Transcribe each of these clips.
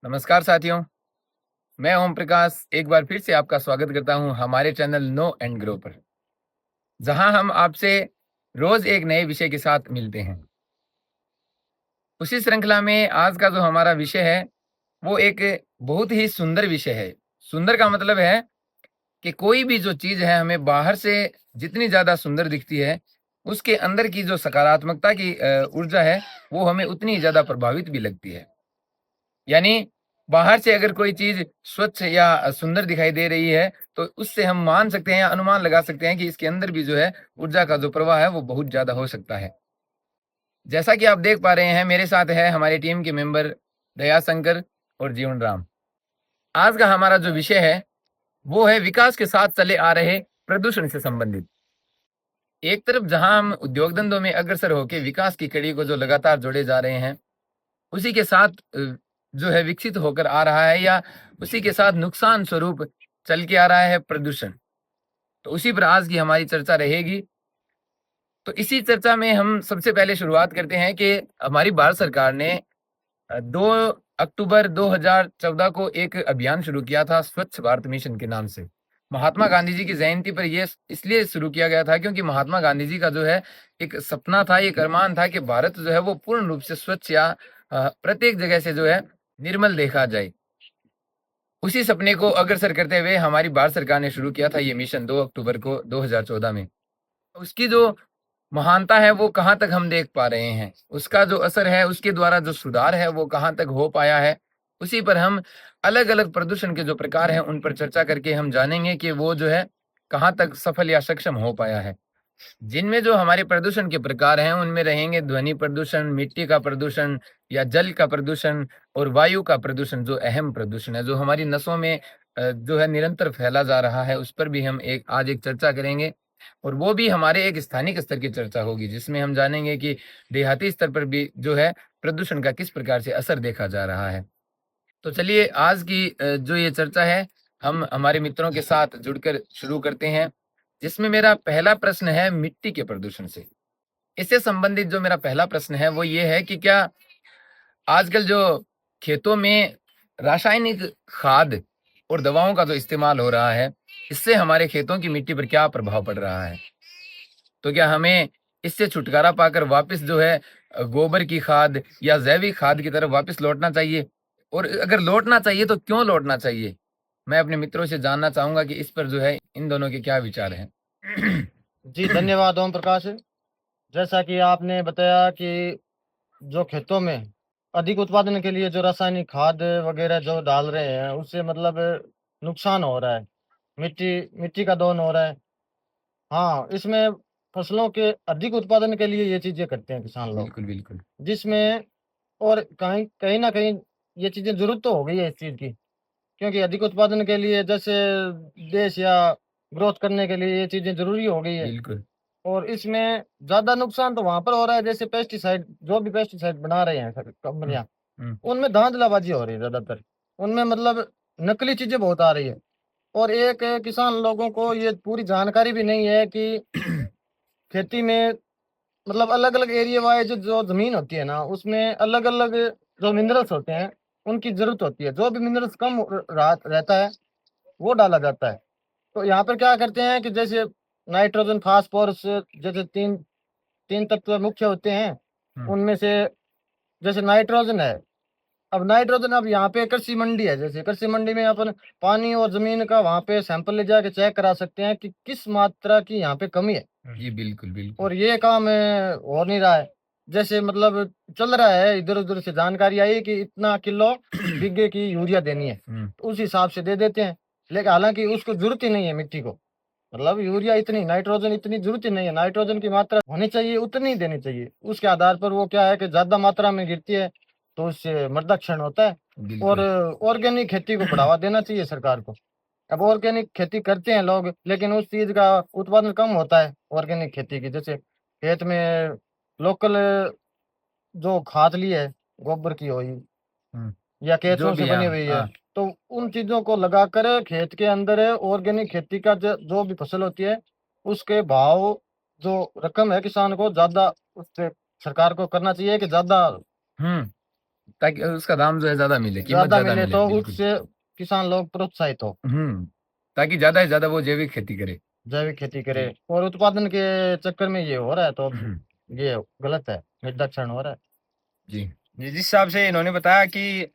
नमस्कार साथियों, मैं ओम प्रकाश एक बार फिर से आपका स्वागत करता हूं हमारे चैनल नो एंड ग्रो पर, जहां हम आपसे रोज एक नए विषय के साथ मिलते हैं। उसी श्रृंखला में आज का जो हमारा विषय है, वो एक बहुत ही सुंदर विषय है। सुंदर का मतलब है कि कोई भी जो चीज़ है हमें बाहर से जितनी ज़्यादा सुंदर दिखती है, उसके अंदर की जो सकारात्मकता की ऊर्जा है, वो हमें उतनी ही ज़्यादा प्रभावित भी लगती है। यानी बाहर से अगर कोई चीज़ स्वच्छ या सुंदर दिखाई दे रही है, तो उससे हम मान सकते हैं या अनुमान लगा सकते हैं कि इसके अंदर भी जो है ऊर्जा का जो प्रवाह है वो बहुत ज़्यादा हो सकता है। जैसा कि आप देख पा रहे हैं, मेरे साथ है हमारी टीम के मेंबर दयाशंकर और जीवन राम। आज का हमारा जो विषय है, वो है विकास के साथ चले आ रहे प्रदूषण से संबंधित। एक तरफ जहां हम उद्योग धंधों में अग्रसर होकर विकास की कड़ी को जो लगातार जोड़े जा रहे हैं, उसी के साथ जो है विकसित होकर आ रहा है या उसी के साथ नुकसान स्वरूप चल के आ रहा है प्रदूषण। तो उसी पर आज की हमारी चर्चा रहेगी। तो इसी चर्चा में हम सबसे पहले शुरुआत करते हैं कि हमारी भारत सरकार ने 2 अक्टूबर 2014 को एक अभियान शुरू किया था स्वच्छ भारत मिशन के नाम से। महात्मा गांधी जी की जयंती पर ये इसलिए शुरू किया गया था क्योंकि महात्मा गांधी जी का जो है एक सपना था, एक अरमान था कि भारत जो है वो पूर्ण रूप से स्वच्छ या प्रत्येक जगह से जो है निर्मल देखा जाए। उसी सपने को अग्रसर करते हुए हमारी भारत सरकार ने शुरू किया था ये मिशन 2 अक्टूबर को 2014 में। उसकी जो महानता है वो कहाँ तक हम देख पा रहे हैं, उसका जो असर है, उसके द्वारा जो सुधार है वो कहाँ तक हो पाया है, उसी पर हम अलग-अलग प्रदूषण के जो प्रकार हैं उन पर चर्चा करके हम जानेंगे कि वो जो है कहाँ तक सफल या सक्षम हो पाया है। जिनमें जो हमारे प्रदूषण के प्रकार हैं, उनमें रहेंगे ध्वनि प्रदूषण, मिट्टी का प्रदूषण या जल का प्रदूषण और वायु का प्रदूषण जो अहम प्रदूषण है, जो हमारी नसों में जो है निरंतर फैला जा रहा है, उस पर भी हम आज एक चर्चा करेंगे। और वो भी हमारे एक स्थानिक स्तर की चर्चा होगी, जिसमें हम जानेंगे कि देहाती स्तर पर भी जो है प्रदूषण का किस प्रकार से असर देखा जा रहा है। तो चलिए आज की जो ये चर्चा है, हम हमारे मित्रों के साथ जुड़कर शुरू करते हैं, जिसमें मेरा पहला प्रश्न है मिट्टी के प्रदूषण से। इससे संबंधित जो मेरा पहला प्रश्न है वो ये है कि क्या आजकल जो खेतों में रासायनिक खाद और दवाओं का जो इस्तेमाल हो रहा है, इससे हमारे खेतों की मिट्टी पर क्या प्रभाव पड़ रहा है? तो क्या हमें इससे छुटकारा पाकर वापस जो है गोबर की खाद या जैविक खाद की तरफ वापस लौटना चाहिए? और अगर लौटना चाहिए तो क्यों लौटना चाहिए? मैं अपने मित्रों से जानना चाहूँगा कि इस पर जो है इन दोनों के क्या विचार हैं? जी, धन्यवाद ओम प्रकाश। जैसा कि आपने बताया कि जो खेतों में अधिक उत्पादन के लिए जो रासायनिक खाद वगैरह जो डाल रहे हैं, उससे मतलब नुकसान हो रहा है। मिट्टी मिट्टी का दोहन हो रहा है। हाँ, इसमें फसलों के अधिक उत्पादन के लिए ये चीज़ें करते हैं किसान लोग, बिल्कुल, बिल्कुल। जिसमें और कहीं कहीं न कहीं ये चीज़ें ज़रूरत तो हो गई है इस चीज़ की, क्योंकि अधिक उत्पादन के लिए जैसे देश या ग्रोथ करने के लिए ये चीज़ें ज़रूरी हो गई है। बिल्कुल। और इसमें ज़्यादा नुकसान तो वहाँ पर हो रहा है जैसे पेस्टिसाइड जो भी पेस्टिसाइड बना रहे हैं हुँ, कंपनियाँ, हुँ। उनमें धांधलाबाज़ी हो रही है ज़्यादातर। उनमें मतलब नकली चीज़ें बहुत आ रही है और एक किसान लोगों को ये पूरी जानकारी भी नहीं है कि खेती में मतलब अलग-अलग एरिया वाइज़ जो ज़मीन होती है ना, उसमें अलग-अलग जो मिनरल्स होते हैं, उनकी ज़रूरत होती है। जो भी मिनरल्स कम रहता है, वो डाला जाता है। तो यहाँ पर क्या करते हैं कि जैसे नाइट्रोजन, फास्फोरस जैसे 3 तत्व मुख्य होते हैं, हुँ, उनमें से जैसे नाइट्रोजन है, अब यहाँ पे कृषि मंडी है, जैसे कृषि मंडी में अपन पानी और ज़मीन का वहाँ पे सैंपल ले जाके चेक करा सकते हैं कि किस मात्रा की यहाँ पे कमी है जी, बिल्कुल, बिल्कुल। और ये काम हो नहीं रहा है। जैसे मतलब चल रहा है, इधर-उधर से जानकारी आई कि इतना किलो बीघे की यूरिया देनी है, हुँ, तो उस हिसाब से दे देते हैं। लेकिन हालाँकि उसको ज़रूरत ही नहीं है मिट्टी को। मतलब यूरिया इतनी, नाइट्रोजन इतनी ज़रूरत ही नहीं है, नाइट्रोजन की मात्रा होनी चाहिए उतनी ही देनी चाहिए। उसके आधार पर वो क्या है कि ज़्यादा मात्रा में गिरती है, तो उससे मृदा क्षरण होता है और बिल्कुल। ऑर्गेनिक खेती को बढ़ावा देना चाहिए सरकार को। अब ऑर्गेनिक खेती करते हैं लोग, लेकिन उस चीज़ का उत्पादन कम होता है ऑर्गेनिक खेती की। जैसे खेत में लोकल जो खाद ली है, गोबर की हुई हुँ, या जो केंचुओं से भी बनी हाँ, हुई है, हाँ, तो उन चीज़ों को लगाकर खेत के अंदर ऑर्गेनिक खेती का जो भी फसल होती है, उसके भाव जो रकम है किसान को ज़्यादा उससे सरकार को करना चाहिए कि ज़्यादा हुँ। ताकि उसका दाम जो है ज्यादा मिले, कीमत ज्यादा ज्यादा मिले मिले, तो बिल्कुल। उससे किसान लोग प्रोत्साहित हो, ताकि ज्यादा से ज्यादा वो जैविक खेती करे। जैविक खेती करे। जी। और उत्पादन के चक्कर में ये हो रहा है तो ये गलत है, निर्दाक्षिण्य हो रहा है। जी। जिस हिसाब से इन्होंने बताया कि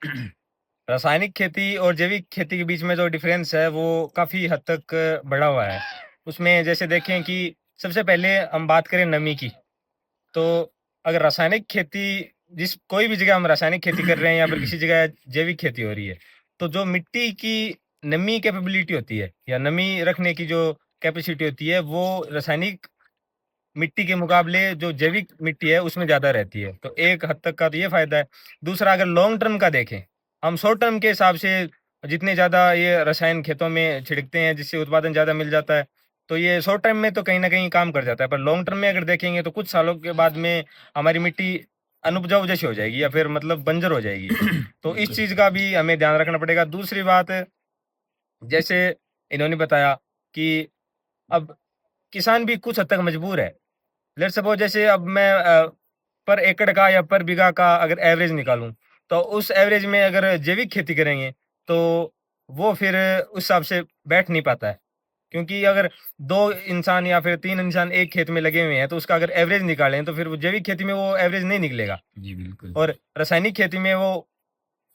रासायनिक खेती और जैविक खेती के बीच में जो डिफरेंस है वो काफ़ी हद तक बढ़ा हुआ है। उसमें जैसे देखें कि सबसे पहले हम बात करें नमी की, तो अगर रासायनिक खेती जिस कोई भी जगह हम रासायनिक खेती कर रहे हैं या फिर किसी जगह जैविक खेती हो रही है, तो जो मिट्टी की नमी कैपेबिलिटी होती है या नमी रखने की जो कैपेसिटी होती है, वो रासायनिक मिट्टी के मुकाबले जो जैविक मिट्टी है उसमें ज़्यादा रहती है। तो एक हद तक का तो ये फ़ायदा है। दूसरा, अगर लॉन्ग टर्म का देखें, हम शॉर्ट टर्म के हिसाब से जितने ज़्यादा ये रसायन खेतों में छिड़कते हैं जिससे उत्पादन ज़्यादा मिल जाता है, तो ये शॉर्ट टर्म में तो कहीं न कहीं काम कर जाता है। पर लॉन्ग टर्म में अगर देखेंगे तो कुछ सालों के बाद में हमारी मिट्टी अनउपजाऊ जैसी हो जाएगी या फिर मतलब बंजर हो जाएगी। तो इस चीज़ का भी हमें ध्यान रखना पड़ेगा। दूसरी बात, जैसे इन्होंने बताया कि अब किसान भी कुछ हद तक मजबूर है। लेट्स सपोज़ जैसे अब मैं पर एकड़ का या पर बीघा का अगर एवरेज निकालूँ, तो उस एवरेज में अगर जैविक खेती करेंगे, तो वो फिर उस हिसाब से बैठ नहीं पाता है। क्योंकि अगर 2 इंसान या फिर 3 इंसान एक खेत में लगे हुए हैं, तो उसका अगर एवरेज निकालें, तो फिर वो जैविक खेती में वो एवरेज नहीं निकलेगा। जी, बिल्कुल। और रासायनिक खेती में वो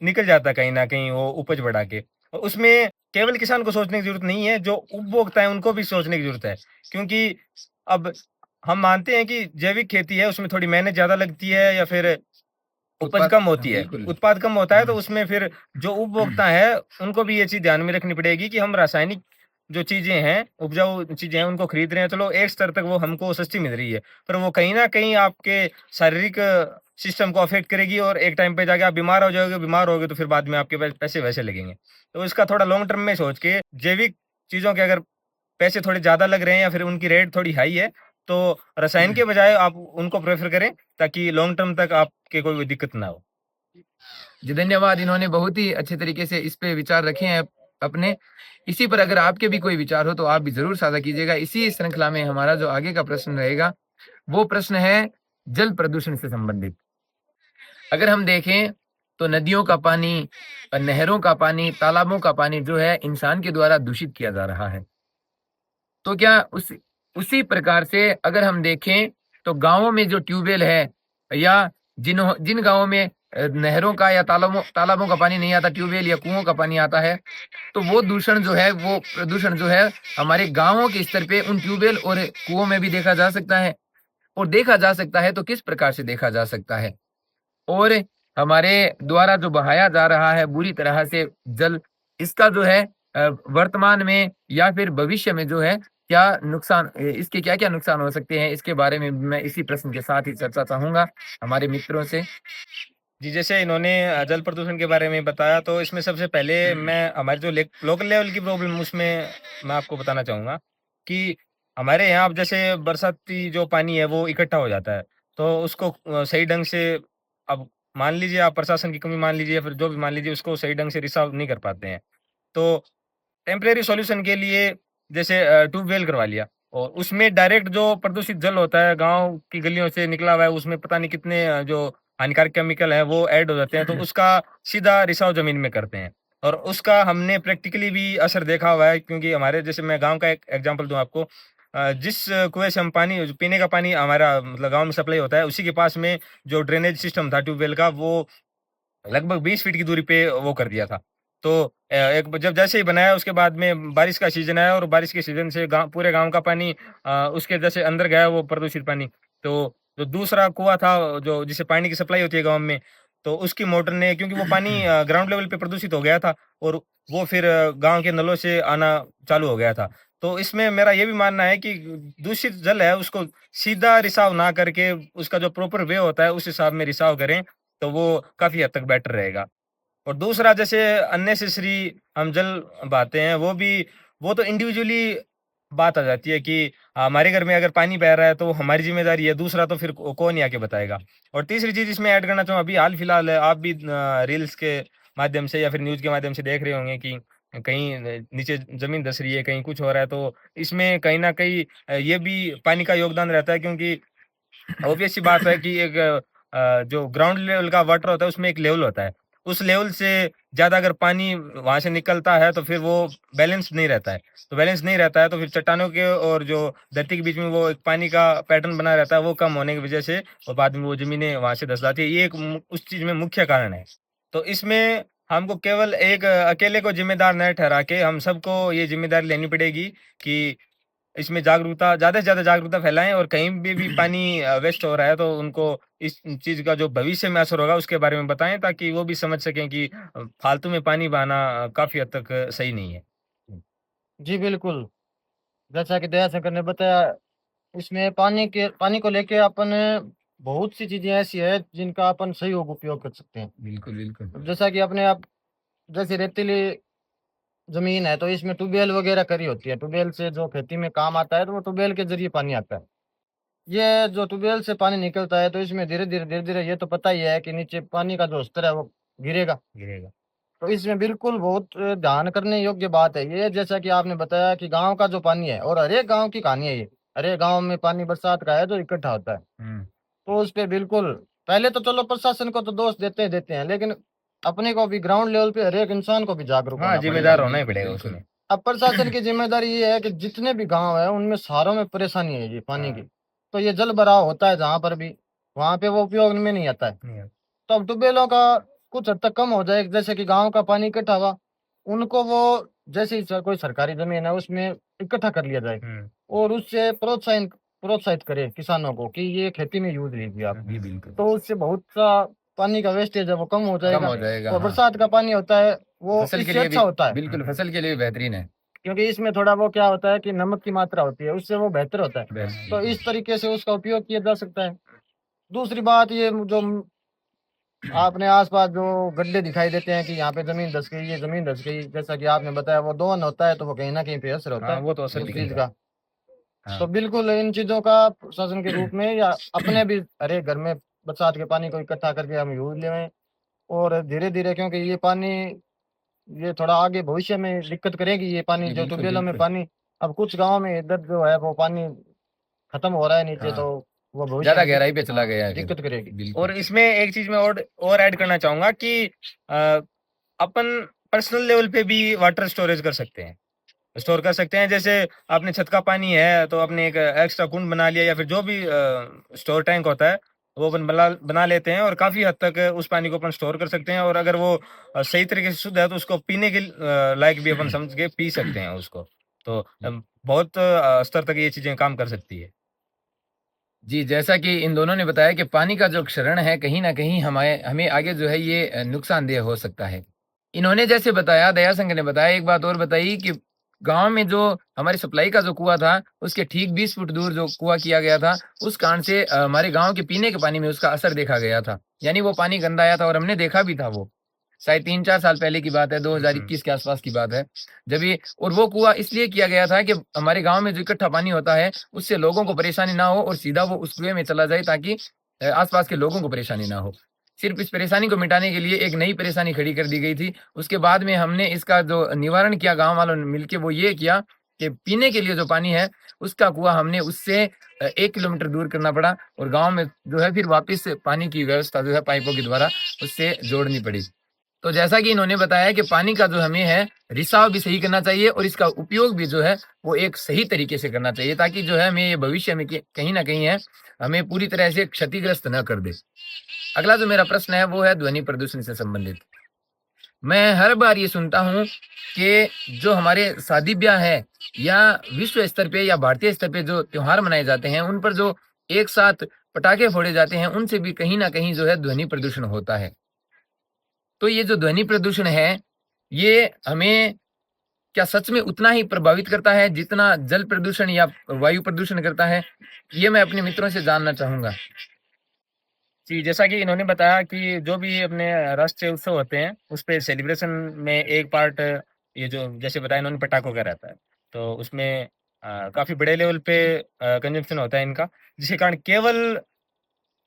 निकल जाता है कहीं न कहीं वो उपज बढ़ा के। और उसमें केवल किसान को सोचने की ज़रूरत नहीं है, जो उपभोक्ता है उनको भी सोचने की ज़रूरत है। क्योंकि अब हम मानते हैं कि जैविक खेती है, उसमें थोड़ी मेहनत ज़्यादा लगती है या फिर उपज कम होती है, बिल्कुल। उत्पाद कम होता है, तो उसमें फिर जो उपभोक्ता है, उनको भी ये चीज़ ध्यान में रखनी पड़ेगी कि हम रासायनिक जो चीज़ें हैं, उपजाऊ चीज़ें हैं, उनको खरीद रहे हैं, चलो एक स्तर तक वो हमको सस्ती मिल रही है, पर वो कहीं न कहीं आपके शारीरिक सिस्टम को अफ़ेक्ट करेगी और एक टाइम पे जाके आप बीमार हो जाओगे, बीमार होगे तो फिर बाद में आपके पैसे वैसे लगेंगे। तो इसका थोड़ा लॉन्ग टर्म में सोच के जैविक चीज़ों के अगर पैसे थोड़े ज़्यादा लग रहे हैं या फिर उनकी रेट थोड़ी हाई है, तो रसायन के बजाय आप उनको प्रेफ़र करें, ताकि लॉन्ग टर्म तक आपके कोई भी दिक्कत ना हो। जी, धन्यवाद। इन्होंने बहुत ही अच्छे तरीके से इस पे विचार रखे हैं अपने। इसी पर अगर आपके भी कोई विचार हो तो आप भी ज़रूर साझा कीजिएगा। इसी श्रृंखला में हमारा जो आगे का प्रश्न रहेगा, वो प्रश्न है जल प्रदूषण से संबंधित। अगर हम देखें तो नदियों का पानी, नहरों का पानी, तालाबों का पानी जो है इंसान के द्वारा दूषित किया जा रहा है। तो क्या उसी प्रकार से अगर हम देखें तो गाँवों में जो ट्यूबवेल है या जिन गाँवों में नहरों का या तालाबों का पानी नहीं आता, ट्यूबवेल या कुओं का पानी आता है, तो वो प्रदूषण जो है हमारे गाँवों के स्तर पे उन ट्यूबवेल और कुओं में भी देखा जा सकता है। और देखा जा सकता है तो किस प्रकार से देखा जा सकता है? और हमारे द्वारा जो बहाया जा रहा है बुरी तरह से जल, इसका जो है वर्तमान में या फिर भविष्य में जो है क्या नुकसान, इसके क्या-क्या नुकसान हो सकते हैं? इसके बारे में मैं इसी प्रश्न के साथ ही चर्चा चाहूँगा हमारे मित्रों से। जी, जैसे इन्होंने जल प्रदूषण के बारे में बताया, तो इसमें सबसे पहले मैं हमारे जो लोकल लेवल की प्रॉब्लम उसमें मैं आपको बताना चाहूँगा कि हमारे यहाँ अब जैसे बरसाती जो पानी है वो इकट्ठा हो जाता है, तो उसको सही ढंग से, अब मान लीजिए आप प्रशासन की कमी मान लीजिए या फिर जो भी मान लीजिए, उसको सही ढंग से रिसाव नहीं कर पाते हैं। तो टेम्परेरी सॉल्यूशन के लिए जैसे ट्यूबवेल करवा लिया और उसमें डायरेक्ट जो प्रदूषित जल होता है गाँव की गलियों से निकला हुआ है, उसमें पता नहीं कितने जो हानिकारक केमिकल है वो ऐड हो जाते हैं, तो उसका सीधा रिसाव ज़मीन में करते हैं। और उसका हमने प्रैक्टिकली भी असर देखा हुआ है, क्योंकि हमारे जैसे मैं गाँव का एक एग्ज़ाम्पल दूँ आपको, जिस कुएँ से हम पानी जो पीने का पानी हमारा मतलब गाँव में सप्लाई होता है, उसी के पास में जो ड्रेनेज सिस्टम था ट्यूबवेल का, वो लगभग 20 फीट की दूरी पे वो कर दिया था। तो एक जब जैसे ही बनाया, उसके बाद में बारिश का सीज़न आया और बारिश के सीज़न से पूरे गाँव का पानी उसके जैसे अंदर गया, वो प्रदूषित पानी। तो जो दूसरा कुआँ था जो जिससे पानी की सप्लाई होती है गाँव में, तो उसकी मोटर ने, क्योंकि वो पानी ग्राउंड लेवल पे प्रदूषित हो गया था और वो फिर गाँव के नलों से आना चालू हो गया था। तो इसमें मेरा ये भी मानना है कि दूषित जल है उसको सीधा रिसाव ना करके उसका जो प्रॉपर वे होता है उस हिसाब में रिसाव करें, तो वो काफ़ी हद तक बेटर रहेगा। और दूसरा, जैसे अननेसेसरी हम जल बहाते हैं, वो तो इंडिविजुअली बात आ जाती है कि हमारे घर में अगर पानी बह रहा है तो हमारी ज़िम्मेदारी है, दूसरा तो फिर कौन ही आके बताएगा। और तीसरी चीज़ इसमें ऐड करना चाहूँ, अभी हाल-फिलहाल आप भी रील्स के माध्यम से या फिर न्यूज़ के माध्यम से देख रहे होंगे कि कहीं नीचे ज़मीन धँस रही है, कहीं कुछ हो रहा है, तो इसमें कहीं न कहीं ये भी पानी का योगदान रहता है, क्योंकि ऑब्वियस सी बात है कि एक जो ग्राउंड लेवल का वाटर होता है उसमें एक लेवल होता है। उस लेवल से ज़्यादा अगर पानी वहाँ से निकलता है तो फिर वो बैलेंस नहीं रहता है। तो बैलेंस नहीं रहता है तो फिर चट्टानों के और जो धरती के बीच में वो एक पानी का पैटर्न बना रहता है, वो कम होने की वज़ह से और बाद में वो ज़मीनें वहाँ से धँस जाती है। ये एक उस चीज़ में मुख्य कारण है। तो इसमें हमको केवल एक अकेले को ज़िम्मेदार न ठहरा के हम सबको ये ज़िम्मेदारी लेनी पड़ेगी कि इसमें जागरूकता ज़्यादा से ज़्यादा जागरूकता फैलाएँ और कहीं पे भी पानी वेस्ट हो रहा है तो उनको इस चीज़ का जो भविष्य में असर होगा उसके बारे में बताएँ, ताकि वो भी समझ सकें कि फालतू में पानी बहाना काफ़ी हद तक सही नहीं है। जी, बिल्कुल। जैसा कि दया शंकर ने बताया, इसमें पानी को लेके अपन बहुत सी चीज़ें ऐसी हैं जिनका अपन सही उपयोग कर सकते हैं। बिल्कुल, बिल्कुल। अब जैसा कि अपने आप जैसे रेतीली ज़मीन है तो इसमें ट्यूबवेल वगैरह करी होती है। ट्यूबवेल से जो खेती में काम आता है तो वो ट्यूबवेल के ज़रिए पानी आता है। ये जो ट्यूबवेल से पानी निकलता है तो इसमें धीरे-धीरे ये तो पता ही है कि नीचे पानी का जो स्तर है वो गिरेगा। गिरेगा। तो इसमें बिल्कुल बहुत ध्यान करने योग्य बात है ये, जैसा कि आपने बताया कि गाँव का जो पानी है और हर एक गाँव की कहानी है ये। हर एक गाँव में पानी बरसात का है जो इकट्ठा होता है। हुँ। तो उस पे बिल्कुल पहले तो चलो प्रशासन को तो दोष देते हैं, लेकिन अपने को भी ग्राउंड लेवल पे हर एक इंसान को भी जागरूक हाँ, होना ज़िम्मेदार पड़ेगा। होना ही पड़ेगा बिल्कुल। उसमें। अब प्रशासन की ज़िम्मेदारी ये है कि जितने भी गाँव हैं उनमें सारों में परेशानी है ये पानी की। हाँ, तो ये जल भराव होता है जहाँ पर भी, वहाँ पे वो उपयोग में नहीं आता है। नहीं तो अब ट्यूबवेलों का कुछ हद तक कम हो जाए, जैसे कि गाँव का पानी इकट्ठा हुआ, उनको वो जैसे ही कोई सरकारी ज़मीन है उसमें इकट्ठा कर लिया जाए हुँ, और उससे प्रोत्साहित करें किसानों को कि ये खेती में यूज़ लीजिए आप। जी, बिल्कुल। तो उससे बहुत सा पानी का वेस्टेज है वो कम हो कम जाएगा हो जाएगा, और हाँ। बरसात का पानी होता है वो फसल के इससे लिए भी अच्छा होता है, बिल्कुल, फसल के लिए भी बेहतरीन है। क्योंकि इसमें थोड़ा वो क्या होता है कि नमक की मात्रा होती है, उससे वो बेहतर होता है। बेस्ट तो बिल्कुल। इस तरीके से उसका उपयोग किया जा सकता है। दूसरी बात ये जो आपने आस-पास जो गड्ढे दिखाई देते हैं कि यहाँ पे ज़मीन धँस गई, ये ज़मीन धँस गई, जैसा कि आपने बताया वो दोहन होता है तो वो कहीं न कहीं पे असर होता हाँ, है वो तो असर उस चीज़ दिखेगा। का। तो हाँ। बिल्कुल इन चीज़ों का प्रशासन के रूप में या अपने भी हर एक घर में बरसात के पानी को इकट्ठा करके हम यूज़ लें और धीरे-धीरे, क्योंकि ये पानी ये थोड़ा आगे भविष्य में दिक्कत करेगी ये पानी जी, जो बिल्कुल, ट्यूबवेलों में बिल्कुल। पानी। अब कुछ गाँव में इधर जो है वो पानी खत्म हो रहा है नीचे, हाँ, तो वो भविष्य ज़्यादा में गहराई पे चला हाँ, गया है फिर। दिक्कत करेगी। बिल्कुल। और इसमें एक चीज़ मैं और ऐड करना चाहूँगा कि अ, अपन पर्सनल लेवल पे भी वाटर स्टोरेज कर सकते हैं। स्टोर कर सकते हैं, जैसे आपने छत का पानी है तो आपने एक एक्स्ट्रा कुंड बना लिया या फिर जो भी स्टोर टैंक होता है वो अपन बना लेते हैं और काफ़ी हद तक उस पानी को अपन स्टोर कर सकते हैं और अगर वो सही तरीके से शुद्ध है तो उसको पीने के लायक भी अपन समझ के पी सकते हैं उसको। तो बहुत स्तर तक ये चीज़ें काम कर सकती है। जी, जैसा कि इन दोनों ने बताया कि पानी का जो क्षरण है, कहीं न कहीं हमें आगे जो है ये नुकसानदेह हो सकता है। इन्होंने जैसे बताया, दयाशंकर ने बताया, एक बात और बताई कि गाँव में जो हमारी सप्लाई का जो कुआँ था, उसके ठीक 20 फुट दूर जो कुआँ किया गया था, उस कारण से हमारे गाँव के पीने के पानी में उसका असर देखा गया था। यानी वो पानी गंदा आया था और हमने देखा भी था वो। शायद 3-4 साल पहले की बात है, हुँ, 2021 के आस-पास की बात है। जब ये और वो कुआँ इसलिए किया गया था कि हमारे गाँव में जो इकट्ठा पानी होता है, उससे लोगों को परेशानी ना हो और सीधा वो उस कुएँ में चला जाए ताकि आस-पास के लोगों को परेशानी ना हो। सिर्फ़ इस परेशानी को मिटाने के लिए एक नई परेशानी खड़ी कर दी गई थी। उसके बाद में हमने इसका जो निवारण किया गाँव वालों ने मिलके, वो ये किया कि पीने के लिए जो पानी है, उसका कुआँ हमने उससे 1 किलोमीटर दूर करना पड़ा और गाँव में जो है फिर वापस से पानी की व्यवस्था जो है पाइपों के द्वारा उससे जोड़नी पड़ी। तो जैसा कि इन्होंने बताया कि पानी का जो हमें है रिसाव भी सही करना चाहिए और इसका उपयोग भी जो है वो एक सही तरीके से करना चाहिए ताकि जो है हमें ये भविष्य में कहीं न कहीं है हमें पूरी तरह से क्षतिग्रस्त न कर दे। अगला जो मेरा प्रश्न है वो है ध्वनि प्रदूषण से संबंधित। मैं हर बार ये सुनता हूँ कि जो हमारे शादी-ब्याह है या विश्व स्तर पे या भारतीय स्तर पे जो त्योहार मनाए जाते हैं, उन पर जो एक साथ पटाखे फोड़े जाते हैं, उनसे भी कहीं न कहीं जो है ध्वनि प्रदूषण होता है। तो ये जो ध्वनि प्रदूषण है, ये हमें क्या सच में उतना ही प्रभावित करता है जितना जल प्रदूषण या वायु प्रदूषण करता है? ये मैं अपने मित्रों से जानना चाहूँगा। जी, जैसा कि इन्होंने बताया कि जो भी अपने राष्ट्रीय उत्सव होते हैं, उसपे सेलिब्रेशन में एक पार्ट ये जो जैसे बताया इन्होंने पटाखों का रहता है। तो उसमें काफ़ी बड़े लेवल पे कंजम्पशन होता है इनका, जिसके कारण केवल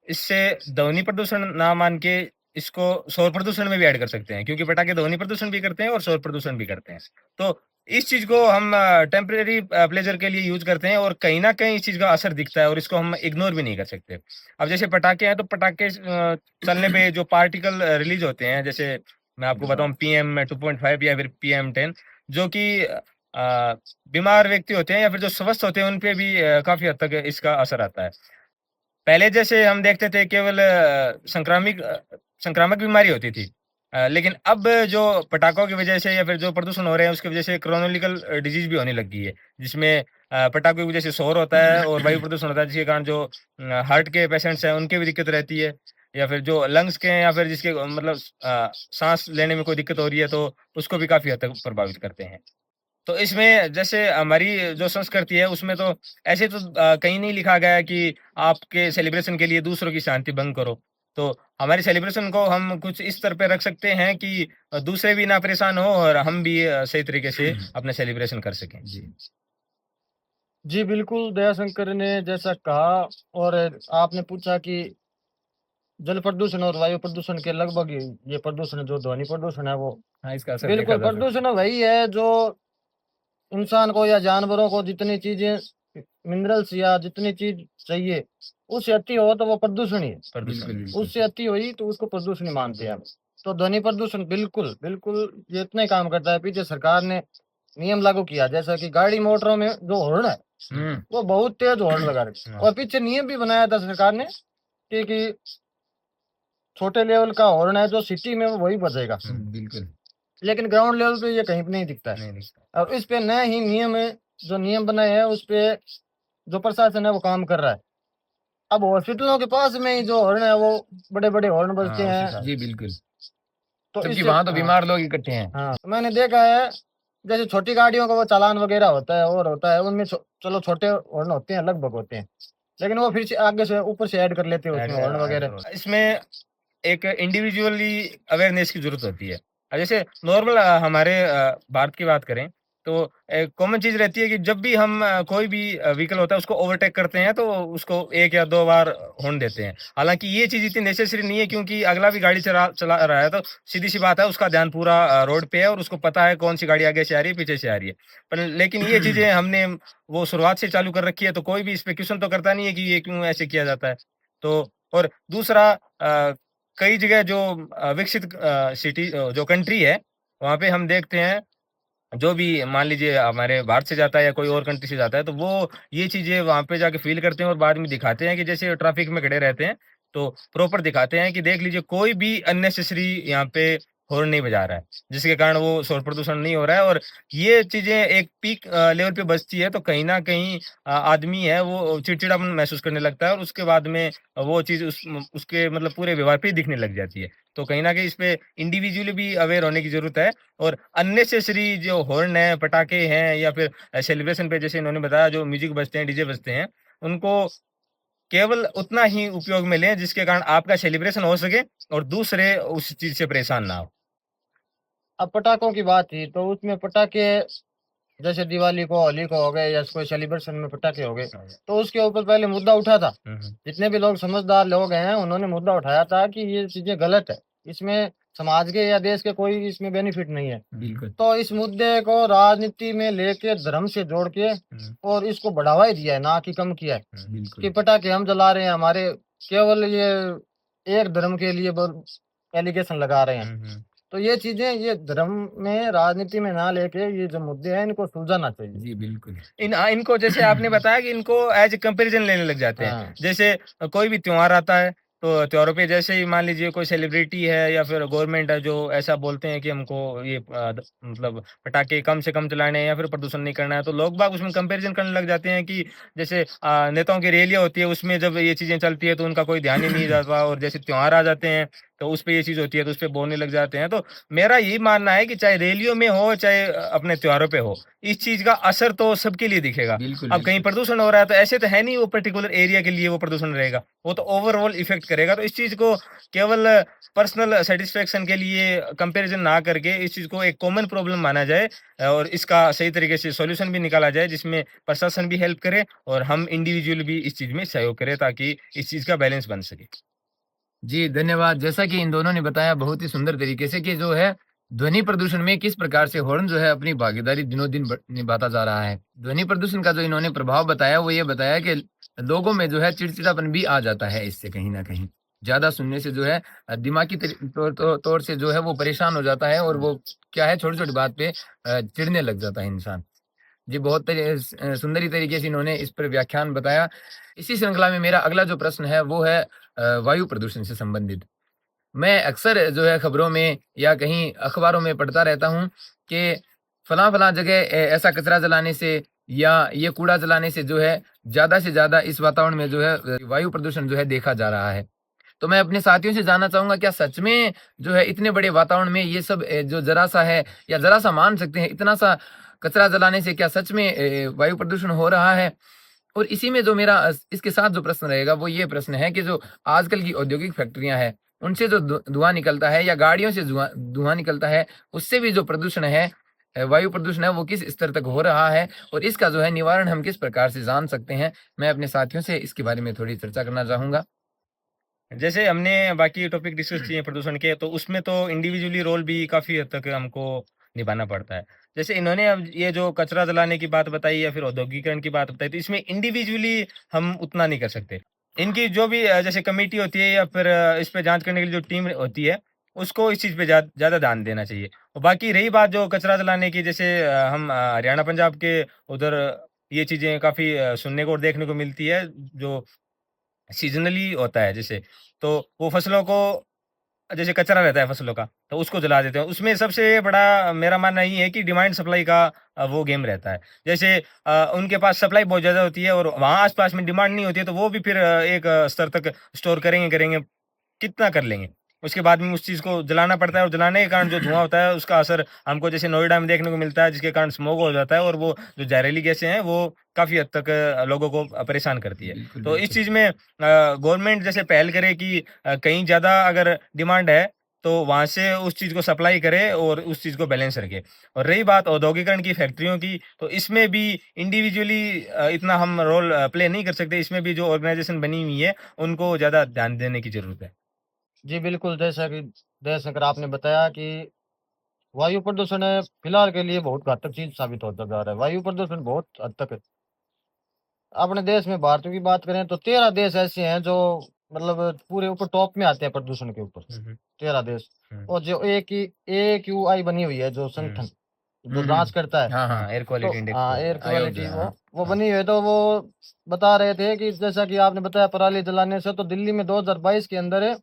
इससे ध्वनि प्रदूषण ना मान के इसको शोर प्रदूषण में भी ऐड कर सकते हैं, क्योंकि पटाखे ध्वनि प्रदूषण भी करते हैं और शोर प्रदूषण भी करते हैं। तो इस चीज को हम टेम्परेरी प्लेजर के लिए यूज करते हैं और कहीं ना कहीं इस चीज का असर दिखता है और इसको हम इग्नोर भी नहीं कर सकते। अब जैसे पटाखे हैं तो पटाखे चलने पे जो पार्टिकल रिलीज होते हैं, जैसे मैं आपको बताऊं PM 2.5 या फिर PM 10, जो कि बीमार व्यक्ति होते हैं या फिर जो स्वस्थ होते हैं उन पे भी काफी हद तक इसका असर आता है। पहले जैसे हम देखते थे केवल संक्रामक बीमारी होती थी, लेकिन अब जो पटाखों की वजह से या फिर जो प्रदूषण हो रहे हैं उसकी वजह से क्रोनिकल डिजीज भी होने लग गई है, जिसमें पटाखों की वजह से शोर होता है और वायु प्रदूषण होता है, जिसके कारण जो हार्ट के पेशेंट्स हैं उनके भी दिक्कत रहती है, या फिर जो लंग्स के हैं या फिर जिसके मतलब सांस लेने में कोई दिक्कत हो रही है तो उसको भी काफी हद तक प्रभावित करते हैं। तो इसमें जैसे हमारी जो संस्कृति है उसमें तो ऐसे तो कहीं नहीं लिखा गया है कि आपके सेलिब्रेशन के लिए दूसरों की शांति भंग करो। तो हमारे सेलिब्रेशन को हम कुछ इस स्तर पे रख सकते हैं कि दूसरे भी ना परेशान हो और हम भी सही तरीके से अपना सेलिब्रेशन कर सकें। जी जी बिल्कुल, दयाशंकर ने जैसा कहा, और आपने पूछा कि जल प्रदूषण और वायु प्रदूषण के लगभग ये प्रदूषण जो ध्वनि प्रदूषण है वो हाँ, इसका असर बिल्कुल देखा जा सकता प्रदूषण वही है जो इंसान को या जानवरों को जितनी चीजें मिनरल्स या जितनी चीज चाहिए उससे अति हो तो वो प्रदूषण ही है। है। बिल्कुल बिल्कुल उससे अति हुई तो उसको प्रदूषण ही मानते हैं हम। तो ध्वनि प्रदूषण बिल्कुल बिल्कुल ये इतना ही काम करता है। पीछे सरकार ने नियम लागू किया, जैसा कि गाड़ी मोटरों में जो हॉर्न है वो बहुत तेज हॉर्न लगा रहे, और पीछे नियम भी बनाया था सरकार ने कि छोटे लेवल का हॉर्न है जो सिटी में वही बजेगा, बिल्कुल लेकिन ग्राउंड लेवल पे ये कहीं पे नहीं दिखता है। नहीं दिखता। और इस पे नए ही नियम है, जो नियम बनाए हैं उस पे जो प्रशासन है वो काम कर रहा है। अब हॉस्पिटलों के पास में ही जो हॉर्न है वो बड़े बड़े हॉर्न बजते हाँ, हैं, जी बिल्कुल, तो जबकि इससे वहां तो हाँ, बीमार लोग इकट्ठे हैं। हाँ मैंने देखा है, जैसे छोटी गाड़ियों का वो चालान वगैरह होता है और होता है उनमें चलो छोटे हॉर्न होते हैं, लगभग होते हैं, लेकिन वो फिर से आगे से ऊपर से ऐड कर लेते हैं उसमें हॉर्न वगैरह। इसमें एक इंडिविजुअली अवेयरनेस की जरूरत होती है। जैसे नॉर्मल हमारे भारत की बात करें तो एक कॉमन चीज रहती है कि जब भी हम कोई भी व्हीकल होता है उसको ओवरटेक करते हैं तो उसको 1 या 2 बार हॉर्न देते हैं। हालांकि ये चीज इतनी नेसेसरी नहीं है, क्योंकि अगला भी गाड़ी चला चला रहा है तो सीधी सी बात है उसका ध्यान पूरा रोड पे है और उसको पता है कौन सी गाड़ी आगे से आ रही है पीछे से आ रही है। पर लेकिन ये चीजें हमने वो शुरुआत से चालू कर रखी है तो कोई भी इस पे क्वेश्चन तो करता नहीं है कि ये क्यों ऐसे किया जाता है। तो और दूसरा कई जगह जो विकसित सिटी जो कंट्री है वहाँ पे हम देखते हैं, जो भी मान लीजिए हमारे भारत से जाता है या कोई और कंट्री से जाता है तो वो ये चीजें वहाँ पे जाके फील करते हैं और बाद में दिखाते हैं कि जैसे ट्रैफिक में खड़े रहते हैं तो प्रॉपर दिखाते हैं कि देख लीजिए कोई भी अननेसेसरी यहाँ पे हॉर्न नहीं बजा रहा है, जिसके कारण वो शोर प्रदूषण नहीं हो रहा है। और ये चीजें एक पीक लेवल पे बजती है तो कहीं ना कहीं आदमी है वो चिड़चिड़ापन महसूस करने लगता है और उसके बाद में वो चीज उसके मतलब पूरे व्यवहार पे ही दिखने लग जाती है। तो कहीं ना कहीं इस पे इंडिविजुअली भी अवेयर होने की जरूरत है। और अननेसेसरी जो हॉर्न है, पटाखे हैं या फिर सेलिब्रेशन पे जैसे इन्होंने बताया जो म्यूजिक बजते हैं, डीजे बजते हैं, उनको केवल उतना ही उपयोग में लें जिसके कारण आपका सेलिब्रेशन हो सके और दूसरे उस चीज से परेशान ना हो। अब पटाखों की बात थी तो उसमें पटाखे जैसे दिवाली को, होली को हो गए या कोई सेलिब्रेशन में पटाखे हो गए, तो उसके ऊपर पहले मुद्दा उठा था। जितने भी लोग समझदार लोग हैं उन्होंने मुद्दा उठाया था कि ये चीजें गलत है, इसमें समाज के या देश के कोई इसमें बेनिफिट नहीं है। बिल्कुल तो इस मुद्दे को राजनीति में लेके धर्म से जोड़ के और इसको बढ़ावा ही दिया है, ना कि कम किया है। कि बिल्कुल पटाखे हम जला रहे हैं, हमारे केवल ये एक धर्म के लिए एलिगेशन लगा रहे हैं। तो ये चीजें ये धर्म में राजनीति में ना लेके ये जो मुद्दे हैं इनको सुलझाना चाहिए। जी बिल्कुल इनको जैसे आपने बताया कि इनको एज ए कंपैरिजन लेने लग जाते हैं। हाँ। जैसे कोई भी त्योहार आता है तो त्योहारों पे जैसे ही मान लीजिए कोई सेलिब्रिटी है या फिर गवर्नमेंट है जो ऐसा बोलते हैं कि हमको ये मतलब पटाखे कम से कम चलाने हैं या फिर प्रदूषण नहीं करना है, तो लोग बाग उसमें कंपैरिजन करने लग जाते हैं कि जैसे नेताओं की रैलियां होती है उसमें जब ये चीजें चलती है तो उनका कोई ध्यान ही नहीं जाता, और जैसे त्योहार आ जाते हैं तो उस पे ये चीज होती है तो उस पे बोलने लग जाते हैं। तो मेरा यही मानना है कि चाहे रैलियों में हो चाहे अपने त्योहारों पे हो, इस चीज का असर तो सबके लिए दिखेगा। बिल्कुल अब कहीं प्रदूषण हो रहा है तो ऐसे तो है नहीं वो पर्टिकुलर एरिया के लिए वो प्रदूषण रहेगा, वो तो ओवरऑल इफेक्ट करेगा। तो इस चीज को केवल पर्सनल सेटिस्फेक्शन के लिए कंपैरिजन ना करके इस चीज को एक कॉमन प्रॉब्लम माना जाए और इसका सही तरीके से सॉल्यूशन भी निकाला जाए, जिसमें प्रशासन भी हेल्प करे और हम इंडिविजुअल भी इस चीज में सहयोग करें ताकि इस चीज का बैलेंस बन सके। जी धन्यवाद। जैसा कि इन दोनों ने बताया बहुत ही सुंदर तरीके से कि जो है ध्वनि प्रदूषण में किस प्रकार से हॉर्न जो है अपनी भागीदारी दिनों दिन निभाता जा रहा है। ध्वनि प्रदूषण का जो इन्होंने प्रभाव बताया वो ये बताया कि लोगों में जो है चिड़चिड़ापन भी आ जाता है इससे कहीं न कहीं। ज़्यादा सुनने से जो है दिमागी तौर से जो है वो परेशान हो जाता है और वो क्या है छोटी-छोटी बात पे चिढ़ने लग जाता है इंसान। जी, बहुत सुंदरी तरीके से इन्होंने इस पर व्याख्यान बताया। इसी श्रृंखला में मेरा अगला जो प्रश्न है वो है वायु प्रदूषण से संबंधित। मैं अक्सर जो है खबरों में या कहीं अखबारों में पढ़ता रहता हूँ कि फलाँ-फलाँ जगह ऐसा कचरा जलाने से या ये कूड़ा जलाने से जो है ज़्यादा से ज़्यादा इस वातावरण में जो है वायु प्रदूषण जो है देखा जा रहा है। तो मैं अपने साथियों से जानना चाहूँगा क्या सच में जो है इतने बड़े वातावरण में ये सब जो ज़रा-सा है या ज़रा-सा मान सकते हैं इतना सा कचरा जलाने से क्या सच में वायु प्रदूषण हो रहा है? और इसी में जो मेरा इसके साथ जो प्रश्न रहेगा वो ये प्रश्न है कि जो आजकल की औद्योगिक फैक्ट्रियाँ हैं, उनसे जो धुआँ निकलता है या गाड़ियों से धुआँ निकलता है, उससे भी जो प्रदूषण है वायु प्रदूषण है वो किस स्तर तक हो रहा है और इसका जो है निवारण हम किस प्रकार से जान सकते हैं? मैं अपने साथियों से इसके बारे में थोड़ी चर्चा करना चाहूँगा। जैसे हमने बाकी टॉपिक डिस्कस किए प्रदूषण के, तो उसमें तो इंडिविजुअली रोल भी काफ़ी हद तक हमको निभाना पड़ता है। जैसे इन्होंने अब ये जो कचरा जलाने की बात बताई या फिर औद्योगिकरण की बात बताई, तो इसमें इंडिविजुअली हम उतना नहीं कर सकते। इनकी जो भी जैसे कमेटी होती है या फिर इस पे जाँच करने के लिए जो टीम होती है, उसको इस चीज़ पे ज़्यादा ध्यान देना चाहिए। और बाकी रही बात जो कचरा जलाने की, जैसे हम हरियाणा, पंजाब के उधर ये चीज़ें काफ़ी सुनने को और देखने को मिलती है, जो सीज़नली होता है जैसे, तो वो फसलों को जैसे कचरा रहता है फसलों का, तो उसको जला देते हैं। उसमें सबसे बड़ा मेरा मानना ये है कि डिमांड सप्लाई का वो गेम रहता है। जैसे उनके पास सप्लाई बहुत ज़्यादा होती है और वहाँ आस-पास में डिमांड नहीं होती है, तो वो भी फिर एक स्तर तक स्टोर करेंगे, कितना कर लेंगे। उसके बाद में उस चीज़ को जलाना पड़ता है और जलाने के कारण जो धुआँ होता है, उसका असर हमको जैसे नोएडा में देखने को मिलता है, जिसके कारण स्मॉग हो जाता है और वो जो ज़हरीली गैसें हैं, वो काफ़ी हद तक लोगों को परेशान करती है। बिल्कुल, तो इस बिल्कुल। चीज़ में गवर्नमेंट जैसे पहल करे कि कहीं ज़्यादा अगर डिमांड है, तो वहाँ से उस चीज़ को सप्लाई करे और उस चीज़ को बैलेंस रखे। और रही बात औद्योगिकरण की, फैक्ट्रियों की, तो इसमें भी इंडिविजुअली इतना हम रोल प्ले नहीं कर सकते। इसमें भी जो ऑर्गनाइज़ेशन बनी हुई है, उनको ज़्यादा ध्यान देने की ज़रूरत है। जी, बिल्कुल, जैसा कि जयशंकर आपने बताया कि वायु प्रदूषण फिलहाल के लिए बहुत घातक चीज़ साबित होता जा रहा है। वायु प्रदूषण बहुत हद तक अपने देश में भारत की बात करें तो 13 देश ऐसे हैं जो मतलब पूरे ऊपर टॉप में आते हैं प्रदूषण के ऊपर, हुँ, हुँ। 13 देश। हुँ। और जो AQI बनी हुई है जो हुँ। संगठन, जो हुँ, जाँच हुँ। करता है, हाँ, हाँ। हाँ, एयर तो क्वालिटी इंडेक्स हाँ, बोलते एयर हैं। आयोग जो क्वालिटी है, हाँ, वो हाँ। बनी हुई है, तो वो बता रहे थे कि जैसा कि आपने बताया पराली जलाने से तो दिल्ली में 2022 के अंदर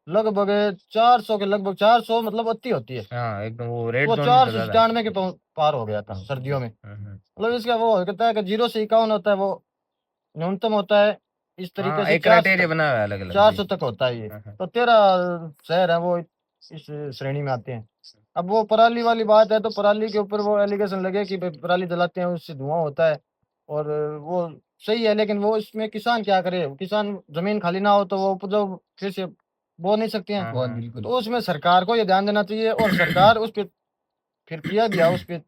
लगभग 400 के लगभग 400 मतलब अति होती है। हाँ, एकदम वो रेड वो ज़ोन में चला था। 497 के पार हो गया था सर्दियों में। हुँ, हुँ। मतलब इसका वो कहता है कि 0 से 51 होता है, वो न्यूनतम होता है। इस तरीके हाँ, से एक 400 क्राइटेरिया तक बना हुआ है अलग-अलग। जी। 400 तक होता है ये। हाँ, हाँ। तो 13 शहर हैं वो इस श्रेणी में आते हैं। अब वो पराली वाली बात है तो पराली के ऊपर वो एलिगेशन लगे कि भई पराली जलाते हैं उससे धुआँ होता है और वो सही है, लेकिन वो इसमें किसान क्या करे? किसान ज़मीन खाली ना हो तो वो उपजाऊ फिर से बो नहीं सकते हैं। हाँ, बहुत हाँ। बिल्कुल। तो उसमें सरकार को ये ध्यान देना चाहिए और सरकार उस पे फिर किया भी है, उस पे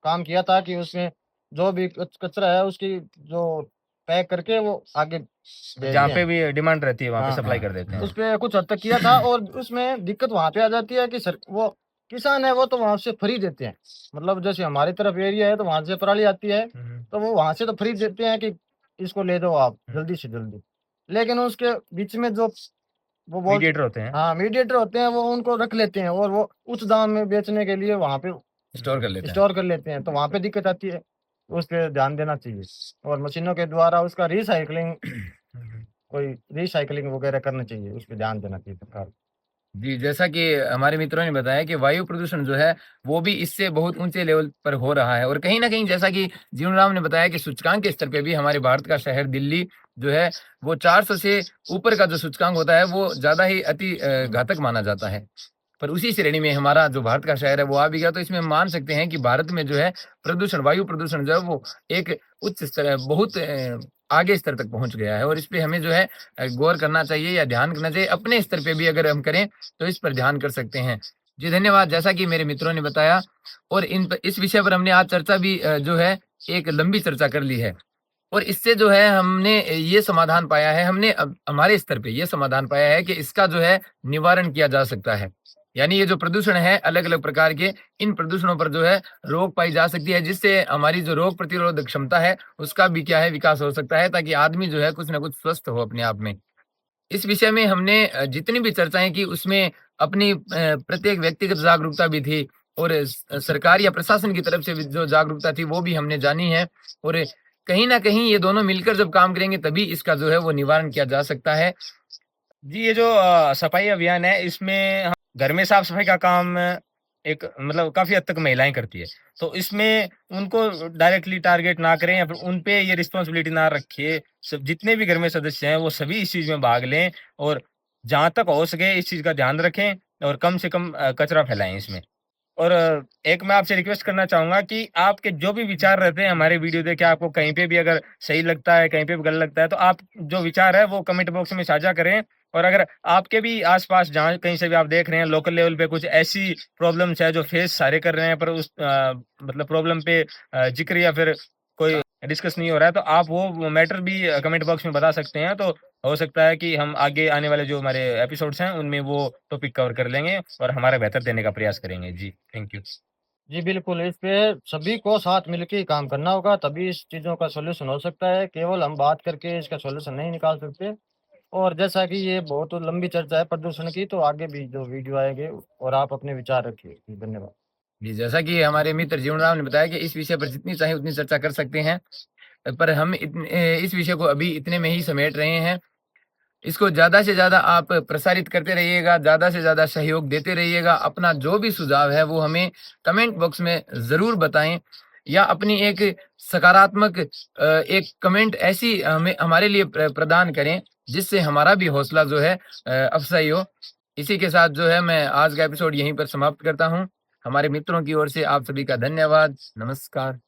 काम किया था कि उसमें जो भी कचरा है उसकी जो पैक करके वो आगे जहाँ भेजते पे हैं। भी डिमांड रहती है, वहाँ पे हाँ, सप्लाई हाँ, कर देते हैं। उस हाँ। पे कुछ हद तक किया था और उसमें दिक्कत वहाँ पे आ जाती है कि सर वो किसान है वो तो वहाँ से फ्री देते हैं। मतलब जैसे हमारी तरफ एरिया है तो वहाँ से पराली आती है, हुँ, हुँ। तो वो वहाँ से तो फ्री देते हैं कि इसको ले जाओ आप हुँ। जल्दी से जल्दी। लेकिन उसके बीच में जो वो बोलते मीडिएटर होते हैं। हाँ, मीडिएटर होते हैं वो उनको रख लेते हैं और वो उच्च दाम में बेचने के लिए वहाँ पे हुँ, स्टोर हुँ। कर लेते हैं। स्टोर कर लेते हैं, तो वहाँ पे दिक्कत आती है। उस पे ध्यान देना चाहिए और मशीनों के द्वारा उसका रिसाइक्लिंग हुँ, हुँ। कोई रिसाइक्लिंग वगैरह करनी चाहिए, उस पे ध्यान देना चाहिए सरकार को। जी, जैसा कि हमारे मित्रों ने बताया कि वायु प्रदूषण जो है, वो भी इससे बहुत ऊँचे लेवल पर हो रहा है और कहीं न कहीं जैसा कि जीवनराम ने बताया कि सूचकांक के स्तर पे भी हमारे भारत का शहर दिल्ली जो है, वो 400 से ऊपर का जो सूचकांक होता है, वो ज़्यादा ही अति घातक माना जाता है। पर उसी श्रेणी में हमारा जो भारत का शहर है, वो आ भी गया, तो इसमें हम मान सकते हैं कि भारत में जो है प्रदूषण, वायु प्रदूषण जो है, वो एक उच्च स्तर बहुत आगे स्तर तक पहुँच गया है और इस पे हमें जो है गौर करना चाहिए या ध्यान करना चाहिए। अपने स्तर पे भी अगर हम करें तो इस पर ध्यान कर सकते हैं। जी, धन्यवाद। जैसा कि मेरे मित्रों ने बताया और इस विषय पर हमने आज चर्चा भी जो है एक लंबी चर्चा कर ली है और इससे जो है हमने ये समाधान पाया है, हमने हमारे स्तर पे ये समाधान पाया है कि इसका जो है निवारण किया जा सकता है। यानी ये जो प्रदूषण है अलग अलग प्रकार के, इन प्रदूषणों पर जो है रोक पाई जा सकती है, जिससे हमारी जो रोग प्रतिरोधक क्षमता है उसका भी क्या है विकास हो सकता है, ताकि आदमी जो है कुछ ना कुछ स्वस्थ हो अपने आप में। इस विषय में हमने जितनी भी चर्चाएं की उसमें अपनी प्रत्येक व्यक्तिगत जागरूकता भी थी, और सरकार या प्रशासन की तरफ से भी जो जागरूकता थी वो भी हमने जानी है, और कहीं ना कहीं ये दोनों मिलकर जब काम करेंगे तभी इसका जो है वो निवारण किया जा सकता है। जी, ये जो सफाई अभियान है, इसमें घर में साफ-सफाई का काम एक मतलब काफ़ी हद तक महिलाएँ करती है। तो इसमें उनको डायरेक्टली टारगेट ना करें या फिर उन पे ये रिस्पॉन्सिबिलिटी ना रखिए। सब जितने भी घर में सदस्य हैं, वो सभी इस चीज़ में भाग लें और जहाँ तक हो सके इस चीज़ का ध्यान रखें और कम से कम कचरा फैलाएँ इसमें। और एक मैं आपसे रिक्वेस्ट करना चाहूँगा कि आपके जो भी विचार रहते हैं हमारे वीडियो देख के आपको कहीं पे भी अगर सही लगता है, कहीं पे भी गलत लगता है, तो आप जो विचार है वो कमेंट बॉक्स में साझा करें। और अगर आपके भी आस-पास जहाँ कहीं से भी आप देख रहे हैं लोकल लेवल पे कुछ ऐसी प्रॉब्लम्स है जो फेस सारे कर रहे हैं पर उस मतलब प्रॉब्लम पे ज़िक्र या फिर कोई डिस्कस नहीं हो रहा है, तो आप वो मैटर भी कमेंट बॉक्स में बता सकते हैं। तो हो सकता है कि हम आगे आने वाले जो हमारे एपिसोड्स हैं उनमें वो टॉपिक कवर कर लेंगे और हमारा बेहतर देने का प्रयास करेंगे। जी, थैंक यू। जी बिल्कुल, इस पे सभी को साथ मिलके ही काम करना होगा, तभी इस चीज़ों का सॉल्यूशन हो सकता है। केवल हम बात करके इसका सॉल्यूशन नहीं निकाल सकते। और जैसा कि ये बहुत लंबी चर्चा है प्रदूषण की, तो आगे भी जो वीडियो आएँगे और आप अपने विचार रखिए। जी, धन्यवाद। जी, जैसा कि हमारे मित्र जीवनराम ने बताया कि इस विषय पर जितनी चाहे उतनी चर्चा कर सकते हैं, पर हम इस विषय को अभी इतने में ही समेट रहे हैं। इसको ज़्यादा से ज़्यादा आप प्रसारित करते रहिएगा, ज़्यादा से ज़्यादा सहयोग देते रहिएगा। अपना जो भी सुझाव है वो हमें कमेंट बॉक्स में ज़रूर बताएँ, या अपनी एक सकारात्मक एक कमेंट ऐसी हमें हमारे लिए प्रदान करें, जिससे हमारा भी हौसला जो है अफ़ज़ाई हो। इसी के साथ जो है मैं आज का एपिसोड यहीं पर समाप्त करता हूँ। हमारे मित्रों की ओर से आप सभी का धन्यवाद। नमस्कार।